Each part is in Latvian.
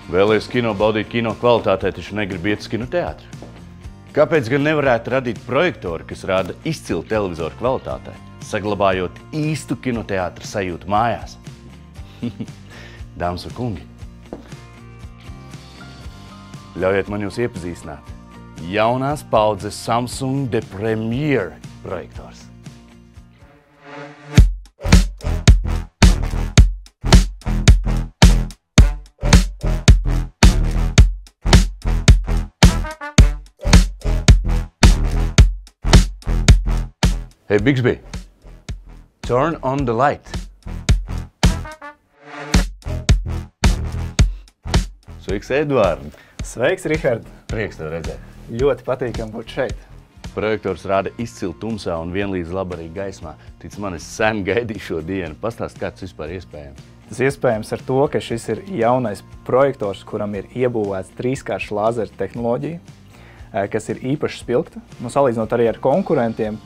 Vēlies kino baudīt kino kvalitātē, taču negribi iet uz kinoteātri. Kāpēc gan nevarētu radīt projektoru, kas rāda izcilu televizoru kvalitātē, saglabājot īstu kinoteātra sajūtu mājās? Dāmas un kungi, ļaujiet man jūs iepazīstināt. Jaunās paudzes Samsung The Premier projektors. Hey Bixby, turn on the light. Sveiks, Eduard. Sveiks, Rihard. Prieks tev redzēt. Ļoti patīkami būt šeit. Projektors rāda izcilu tumsā un vienlīdz labi arī gaismā. Tic man, es sen gaidīju šo dienu. Pastāst, kā tas vispār iespējams? Tas iespējams ar to, ka šis ir jaunais projektors, kuram ir iebūvēts trīskārša lāzera tehnoloģija, kas ir īpaši spilgta. Salīdzinot arī ar konkurentiem,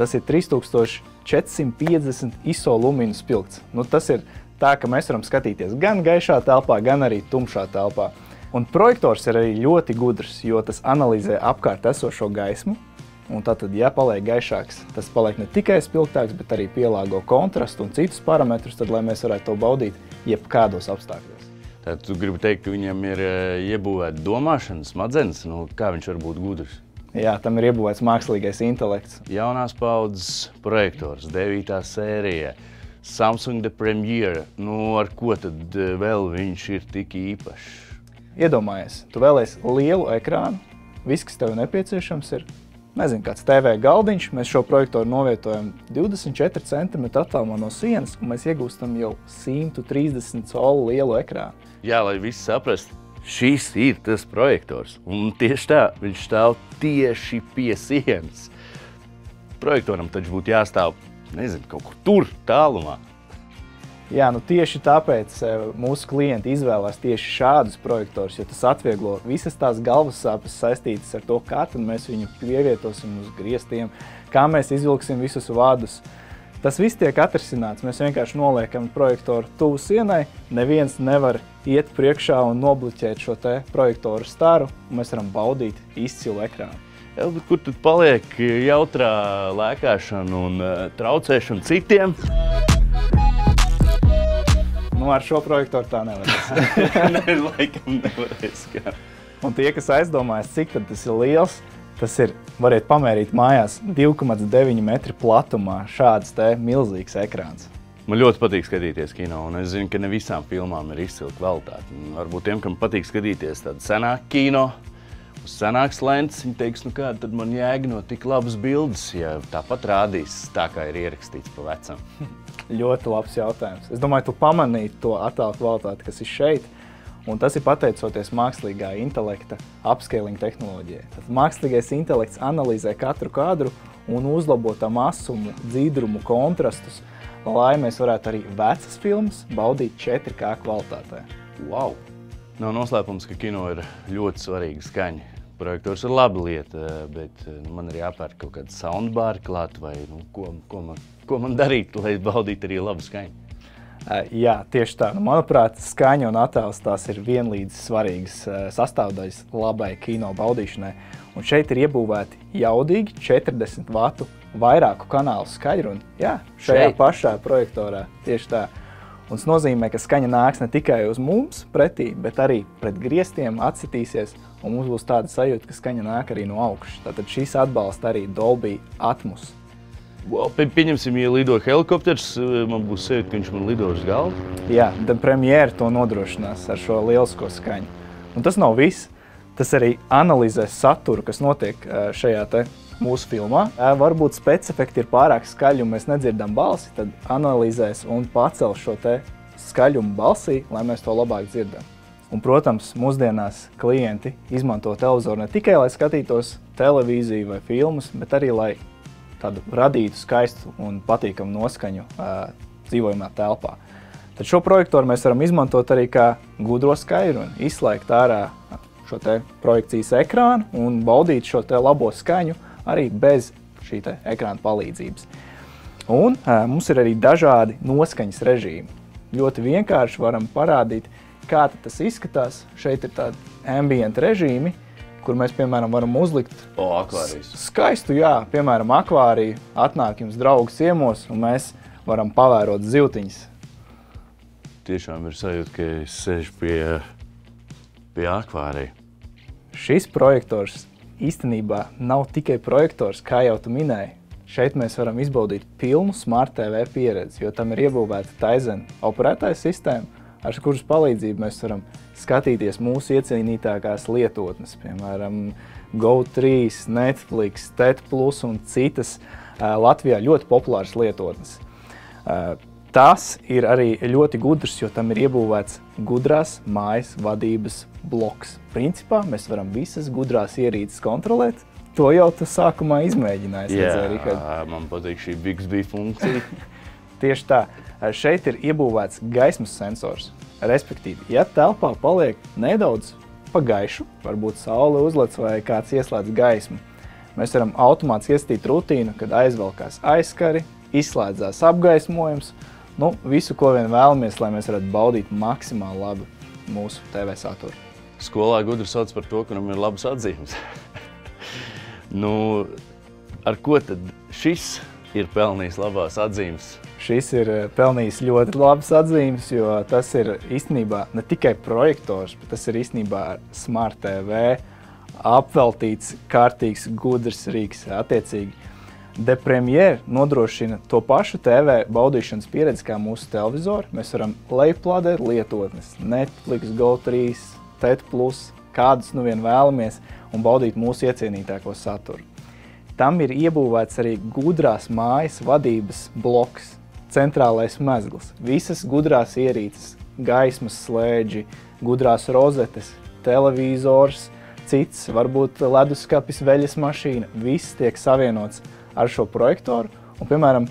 tas ir 3450 ISO luminu spilgts. Tas ir tā, ka mēs varam skatīties gan gaišā telpā, gan arī tumšā telpā. Un projektors ir arī ļoti gudrs, jo tas analizē apkārt esošo gaismu. Un tātad, ja paliek gaišāks, tas paliek ne tikai spilgtāks, bet arī pielāgo kontrastu un citus parametrus, tad, lai mēs varētu to baudīt jebkādos apstākļos. Tad tu gribi teikt, ka viņam ir iebūvēta domāšana, smadzenes, kā viņš var būt gudrs? Jā, tam ir iebūvēts mākslīgais intelekts. Jaunās paudzes projektors, 9. sērija, Samsung The Premier. Ar ko tad vēl viņš ir tik īpašs? Iedomājies, tu vēlies lielu ekrānu, viss, kas tev nepieciešams ir, kāds TV galdiņš, mēs šo projektoru novietojam 24 cm attālumā no sienas, un mēs iegūstam jau 130 colu lielu ekrānu. Jā, lai viss saprast, šis ir tas projektors, un tieši tā, viņš stāv tieši pie sienas. Projektoram taču būtu jāstāv, kaut kur tur, tālumā. Jā, tieši tāpēc mūsu klienti izvēlās tieši šādus projektorus, jo tas atvieglo visas tās galvas sāpes saistītas ar to, kā tad mēs viņu pievietosim uz griestiem, kā mēs izvilksim visus vadus. Tas viss tiek atrisināts. Mēs vienkārši noliekam projektoru tuvu sienai, neviens nevar iet priekšā un nobluķēt šo te projektoru staru, un mēs varam baudīt izcilu ekrānu. Jā, bet kur tad paliek jautrā lēkāšana un traucēšana citiem? Ar šo projektoru tā nevarēs. Laikam nevarēs. Un tie, kas aizdomājas, cik tad tas ir liels, tas ir, variet pamērīt mājās, 2,9 metri platumā šāds te milzīgs ekrāns. Man ļoti patīk skatīties kino, un es zinu, ka ne visām filmām ir izcila kvalitāte. Varbūt tiem, kam patīk skatīties tādu senāku kino, uz senāks lentes, viņi teiks, kāda tad man jēga no tik labas bildes, ja tāpat rādīs tā, kā ir ierakstīts pa vecam. Ļoti labs jautājums. Es domāju, tu pamanīji to attēlu kvalitāti, kas ir šeit, un tas ir pateicoties mākslīgā intelekta upscaling tehnoloģijai. Tad mākslīgais intelekts analizē katru kadru un uzlabo tam asumu, dzīdrumu, kontrastus, lai mēs varētu arī vecas filmas baudīt 4K kvalitātē. Wow! Nav noslēpums, ka kino ir ļoti svarīga skaņa. Projektors ir laba lieta, bet man ir jāpērk kaut kāda soundbāri klāt, vai ko man darīt, lai baudītu arī labu skaņu? Jā, tieši tā. Manuprāt, skaņa un attēls tās ir vienlīdz svarīgas sastāvdaļas labai kino baudīšanai. Un šeit ir iebūvēti jaudīgi 40 vatu vairāku kanālu skaļruni. Jā, šajā pašā projektorā, tieši tā. Un tas nozīmē, ka skaņa nāks ne tikai uz mums pretī, bet arī pret griestiem atsitīsies, un mums būs tāda sajūta, ka skaņa nāk arī no augšas. Tātad šis atbalsta arī Dolby Atmos. Wow, pieņemsim, ja lido helikopters, man būs sajūta, ka viņš man lido uz galvu? Jā, The Premier to nodrošinās ar šo lielisko skaņu. Un tas nav viss. Tas arī analizēs saturu, kas notiek šajā te mūsu filmā. Varbūt specefekti ir pārāk skaļi un mēs nedzirdam balsi, tad analizēs un pacel šo te skaļumu balsī, lai mēs to labāk dzirdam. Un, protams, mūsdienās klienti izmanto televizoru ne tikai, lai skatītos televīziju vai filmas, bet arī, lai tādu radītu skaistu un patīkamu noskaņu dzīvojamā telpā. Tad šo projektoru mēs varam izmantot arī kā gudro skaļruni, izslēgt ārā šo te projekcijas ekrānu un baudīt šo te labo skaņu arī bez šī te ekrāna palīdzības. Un mums ir arī dažādi noskaņas režīmi. Ļoti vienkārši varam parādīt, kā tas izskatās. Šeit ir tādi ambient režīmi, kur mēs, piemēram, varam uzlikt akvārijas. Skaistu, jā, piemēram, akvāriju. Atnāk jums draugi ciemos, un mēs varam pavērot zivtiņas. Tiešām ir sajūta, ka es sēžu pie akvārija. Šis projektors īstenībā nav tikai projektors, kā jau tu minēji. Šeit mēs varam izbaudīt pilnu Smart TV pieredzi, jo tam ir iebūvēta Tizen operētāja sistēma, ar kuras palīdzību mēs varam skatīties mūsu iecienītākās lietotnes, piemēram, Go3, Netflix, TET Plus un citas Latvijā ļoti populāras lietotnes. Tas ir arī ļoti gudrs, jo tam ir iebūvēts gudrās mājas vadības bloks. Principā mēs varam visas gudrās ierīces kontrolēt. To jau tu sākumā izmēģināji. Jā, man patīk šī Bixby funkcija. Tieši tā. Šeit ir iebūvēts gaismas sensors. Respektīvi, ja telpā paliek nedaudz pa gaišu, varbūt saule uzlec vai kāds ieslēdz gaismu, mēs varam automātiski iestatīt rutīnu, kad aizvelkās aizskari, izslēdzās apgaismojums, visu, ko vien vēlamies, lai mēs varētu baudīt maksimāli labi mūsu TV saturu. Skolā gudri sauc par to, kuram ir labas atzīmes. Ar ko tad šis ir pelnījis labās atzīmes? Šis ir pelnījis ļoti labas atzīmes, jo tas ir īstenībā ne tikai projektors, bet tas ir īstenībā Smart TV apveltīts kārtīgs gudrs rīks. Attiecīgi, The Premiere nodrošina to pašu TV baudīšanas pieredzi kā mūsu televizori. Mēs varam lejuplādēt lietotnes, Netflix, Go3, TET Plus, kādus nu vien vēlamies, un baudīt mūsu iecienītāko saturu. Tam ir iebūvēts arī gudrās mājas vadības bloks, centrālais mezgls, visas gudrās ierīces, gaismas slēdži, gudrās rozetes, televizors, cits, varbūt leduskapis, veļas mašīna, viss tiek savienots ar šo projektoru, un, piemēram,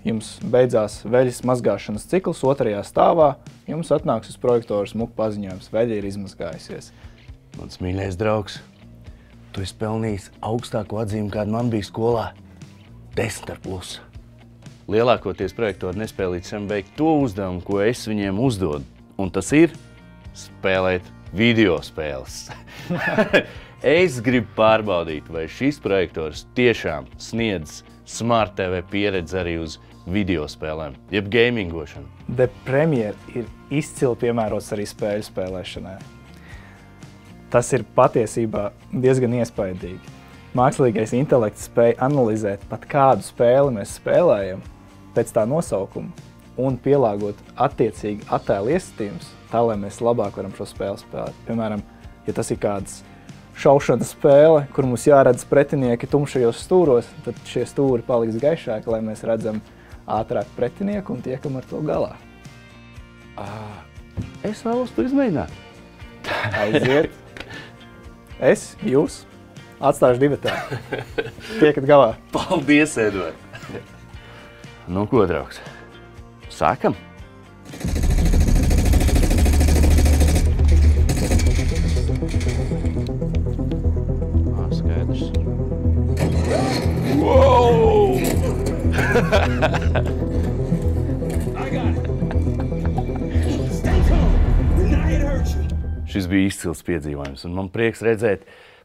jums beidzās veļas mazgāšanas cikls 2. stāvā, jums atnāks uz projektoru smuku paziņojums, veļa ir izmazgājusies. Mans mīļais draugs, tu esi pelnījis augstāko atzīmi, kāda man bija skolā – 10+. Lielākoties projektori nespēj līdz šim veikt to uzdevumu, ko es viņiem uzdodu, un tas ir spēlēt video spēles. Es gribu pārbaudīt, vai šis projektors tiešām sniedz Smart TV pieredzi arī uz video spēlēm, jeb gamingošanu. The Premiere ir izcili piemērots arī spēļu spēlēšanai. Tas ir patiesībā diezgan iespaidīgi. Mākslīgais intelekts spēj analizēt pat kādu spēli mēs spēlējam pēc tā nosaukuma un pielāgot attiecīgi attēlu iestatījums tā, lai mēs labāk varam šo spēli spēlēt. Piemēram, ja tas ir kāds šaušanas spēle, kur mums jāredz pretinieki tumšajos stūros, tad šie stūri paliks gaišāki, lai mēs redzam ātrāk pretinieku un tiekam ar to galā. Es vēlos to izmēģināt. Aiziet. Es, jūs, atstāšu divatā. Tiekat galā. Paldies, Edvard. Ko, draugs? Sākam? Skaidrs. Wow! Šis bija izcils piedzīvojums, un man prieks redzēt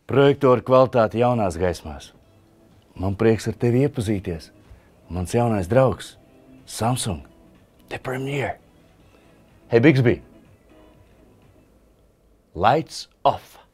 projektoru kvalitāti jaunās gaismās. Man prieks ar tevi iepazīties. Mans jaunais draugs, Samsung, The Premiere. Hey, Bixby! Lights off!